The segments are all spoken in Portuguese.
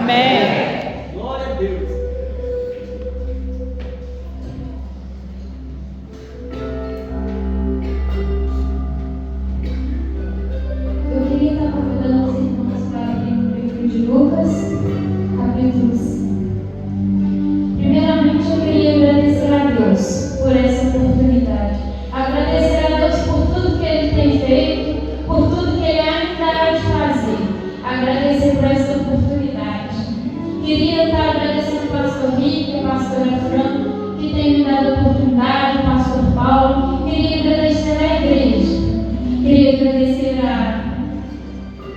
Amém. Glória a Deus. Eu queria estar convidando os irmãos para abrir o livro de Lucas, capítulo 5. Primeiramente, eu queria agradecer a Deus por essa oportunidade. Agradecer a Deus por tudo que Ele tem feito, por tudo que Ele ainda há de fazer. Agradecer por essa oportunidade. Queria estar agradecendo ao pastor Rick, a pastora Fran, que tem me dado a oportunidade, o pastor Paulo. Queria agradecer à igreja. Queria agradecer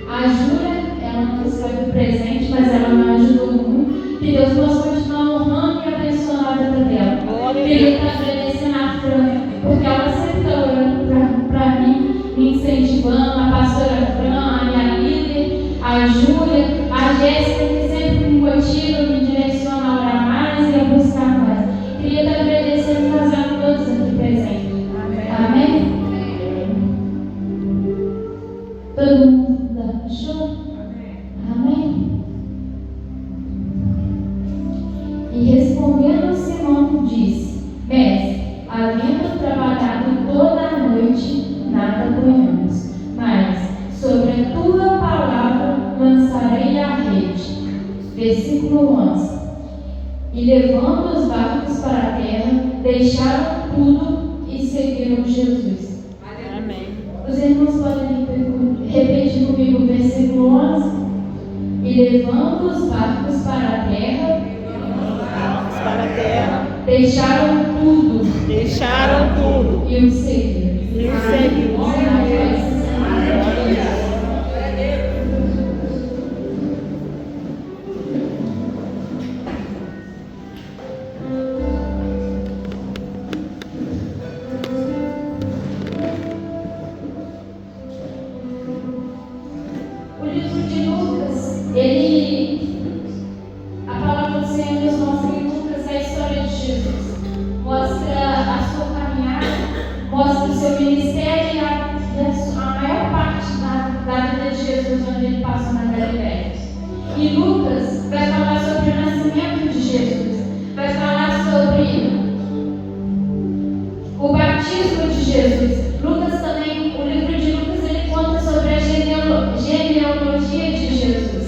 a Júlia, ela não recebeu presente, mas ela me ajudou muito. Que Deus possa continuar honrando e abençoando a vida dela. Queria estar agradecendo a Fran, porque ela sempre está orando para mim, me incentivando, a pastora Fran, a minha líder, a Júlia, a Jéssica, que sempre me motiva, me direciona a orar mais e a buscar mais. Queria estar agradecendo e fazendo todos aqui presentes. Amém? Todo mundo achou? Amém? E respondendo Simão, disse: Mestre, havendo trabalhado toda a noite, nada apanhamos, mas sobre a tua palavra lançarei a rede. Versículo 11. E levando os barcos para a terra, deixaram tudo e seguiram Jesus. Amém. Os irmãos podem repetir comigo o versículo 11? E levando os barcos para a terra, deixaram tudo e o seguiram. O livro de Lucas, a palavra do Senhor nos mostra em Lucas a história de Jesus. Mostra a sua caminhada, mostra o seu ministério e a maior parte da vida de Jesus, onde ele passou na Galileia. E Lucas vai falar sobre o nascimento de Jesus, vai falar sobre o batismo de Jesus. Lucas também, o livro de Lucas, ele conta sobre a genealogia de Jesus.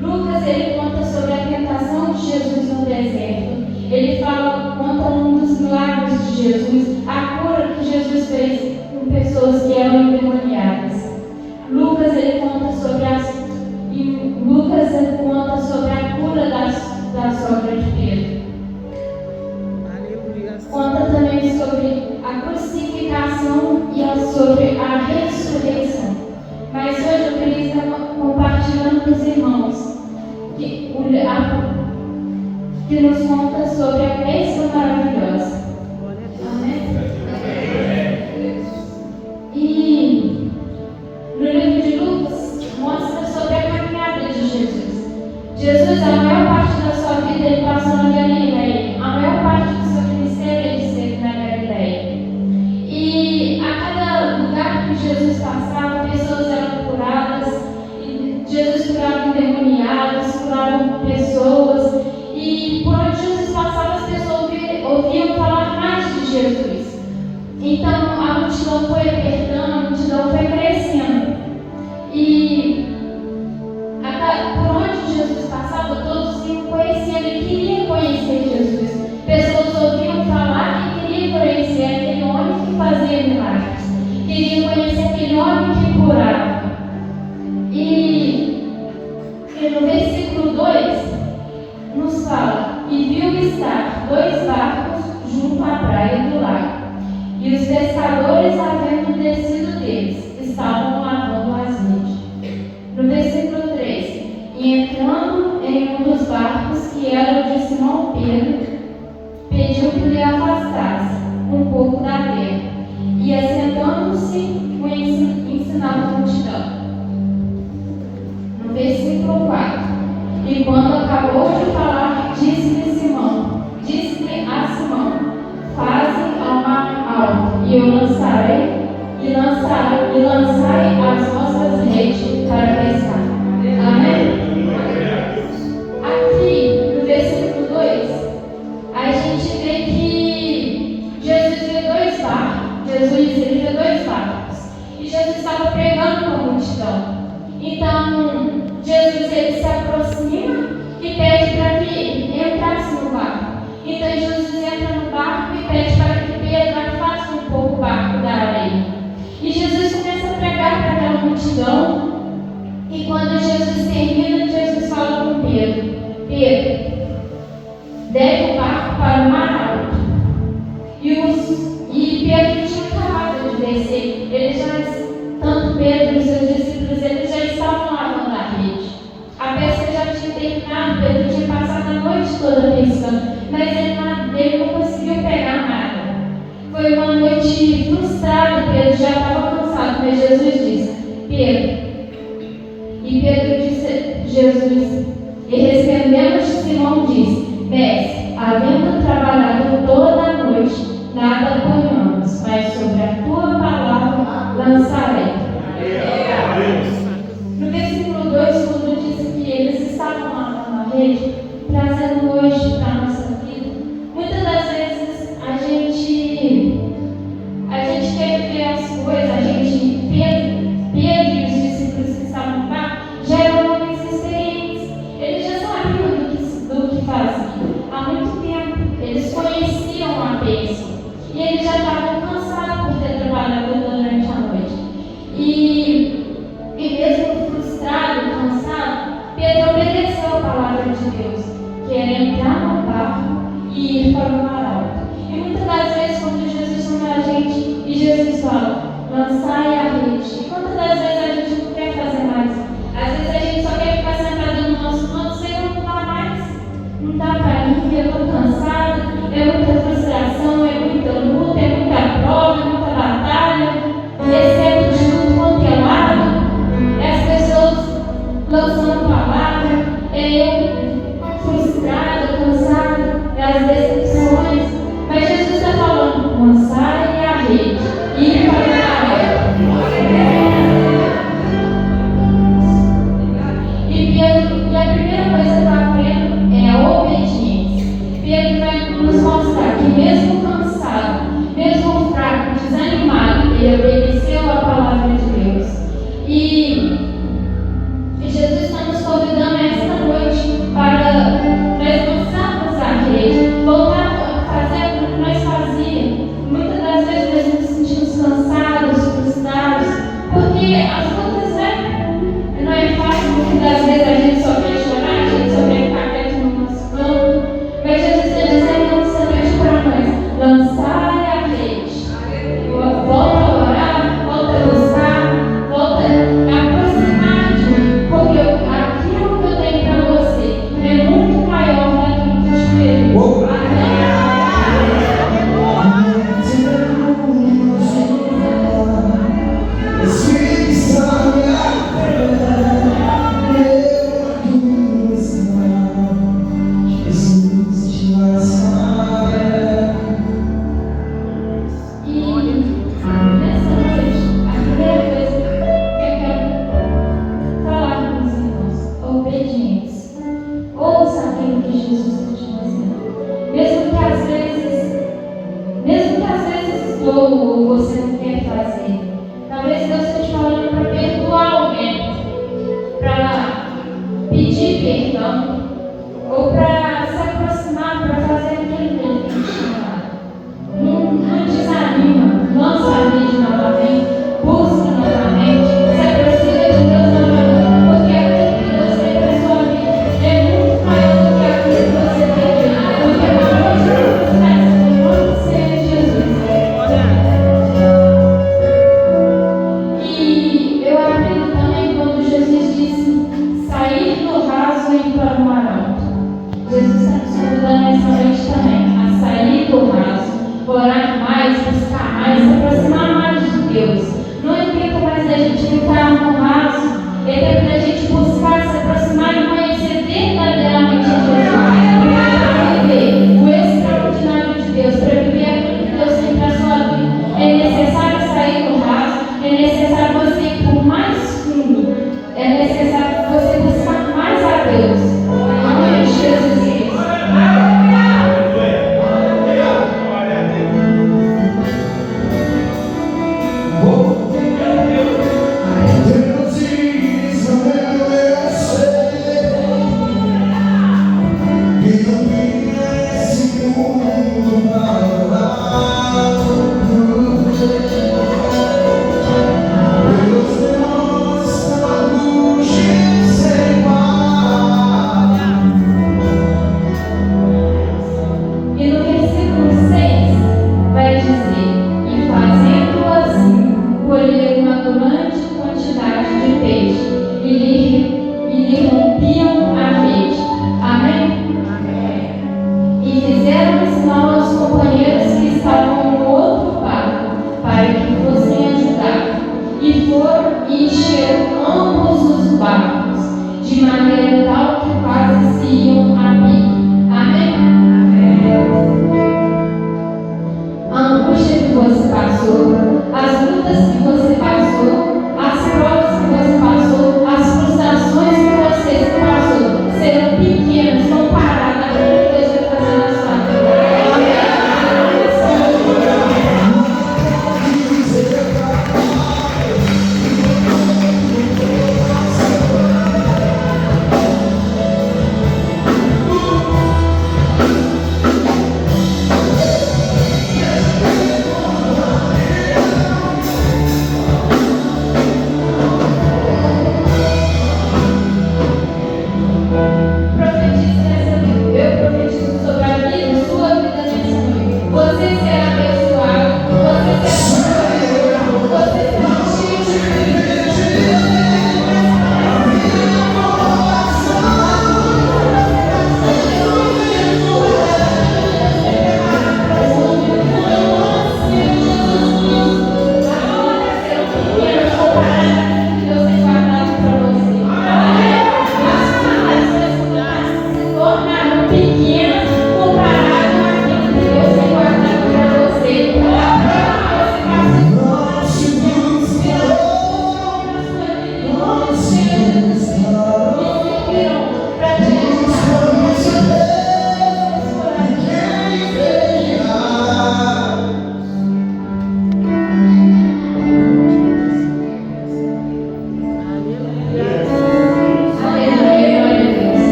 Lucas, ele conta sobre a tentação de Jesus no deserto. Ele conta um dos milagres de Jesus, a cura que Jesus fez com pessoas que eram endemoniadas. Lucas, ele conta sobre a cura da sogra de Pedro. Conta também sobre a crucificação e sobre a ressurreição. Mas hoje eu queria estar compartilhando com os irmãos que nos conta sobre a bênção maravilhosa. Amém? E no livro de Lucas mostra sobre a caminhada de Jesus. Jesus, a maior parte da sua vida, ele passou na Galileia. A maior parte do seu ministério, ele esteve na Galileia. E a cada lugar que Jesus passava, pessoas eram curadas. E Jesus curava endemoniados, curava pessoas. E por onde Jesus passava, as pessoas ouviam falar mais de Jesus. Então a multidão foi apertando, a multidão foi crescendo. E por onde Jesus passava, todos iam conhecendo e queriam conhecer Jesus. Pessoas ouviam falar e queriam conhecer aquele homem que fazia milagres. Queriam conhecer aquele homem que curava. E no versículo 2 nos fala: e viu estar 2 barcos junto à praia do lago, e os pescadores, havendo descido deles, estavam lavando as redes. No versículo 3: e entrando em um dos barcos, que era o de Simão Pedro, pediu que lhe afastasse um pouco da terra, e assentando-se, o ensinava a multidão. No versículo 4: e quando acabou de falar, disse-lhe a Simão: faze ao mar alto, e eu lançarei, e lançai as vossas redes para pescar. Amém? Então Jesus entra no barco e pede para que Pedro afaste um pouco o barco da areia. E Jesus começa a pregar para aquela multidão. E quando Jesus termina, Jesus fala com Pedro: Pedro, desce o barco para o mar alto. E Pedro tinha acabado de descer. Tanto Pedro e os seus discípulos, eles já estavam lavando a rede. A pesca já tinha terminado, Pedro tinha passado a noite toda pescando, mas ele não conseguiu pegar nada. Foi uma noite frustrada, Pedro já estava cansado, mas Jesus disse: Pedro. E Pedro disse: Jesus. E respondendo, Simão disse: Mestre, havendo trabalhado toda a noite, nada apanhamos, mas sobre a tua palavra lançarei. No versículo 2, quando diz que eles estavam lavando a rede, trazendo hoje para a nossa vida, muitas das vezes a gente quer ver as coisas, Pedro e os discípulos que estavam lá já eram homens experientes, eles já sabiam do que faziam há muito tempo, eles conheciam a pesca. E eles já estavam cansados por ter trabalhado durante a noite. E mesmo frustrado, cansado, Pedro obedeceu a palavra de Deus, que era entrar no barco e ir para o mar alto. E muitas das vezes, quando Jesus chama a gente e Jesus fala: lançai a rede. E quantas das vezes a gente não quer fazer mais? Às vezes a gente só quer ficar sentado no nosso canto, Senhor, não dá mais. Não dá para mim, eu estou cansado, é muita frustração, é muita luta, é muita prova, é muita batalha, recebo de tudo quanto é lado, as pessoas lançando palavra, eu frustrado, cansado, as decepções, mas Jesus está falando: lançai a rede, ir para o mar. E a primeira coisa que eu aprendo é a obediência. Pedro vai nos mostrar que mesmo cansado, mesmo fraco, desanimado, ele obedeceu a palavra de Deus. E Jesus está nos convidando esta noite para nós lançarmos a rede, voltar a fazer o que nós fazíamos. Muitas das vezes nós nos sentimos cansados, frustrados, porque as lutas não é fácil. Muitas das vezes a gente só quer chorar, a gente só quer ficar quieto no nosso canto. Mas Jesus está dizendo essa noite para nós: lançai a rede. Volta a orar, volta a buscar, volta a aproximar de mim, porque aquilo que eu tenho para você é muito maior daquilo que te veio. Ou você não quer fazer. Talvez Deus esteja te falando para perdoar alguém, para pedir perdão, ou para se aproximar, para fazer aquilo que Ele tem te chamado. Não desanima, lança a rede novamente, busca novamente, se aproxima de Deus novamente, porque aquilo que Deus tem para a sua vida é muito maior do que aquilo que você tem feito, porque a palavra de Deus está em nome do Senhor Jesus. E eu aprendo também quando Jesus disse sair do raso e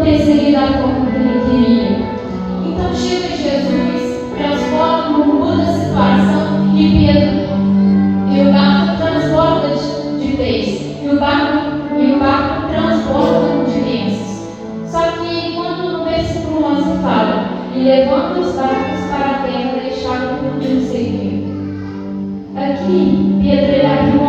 aconteceria da forma que ele queria. Então chega Jesus, transforma, muda a situação e o barco transborda de peixe. E o barco transborda de bênçãos. Só que quando no versículo 11 fala, e levando os barcos para a terra, deixaram tudo e o seguiram. Aqui, Pedro abriu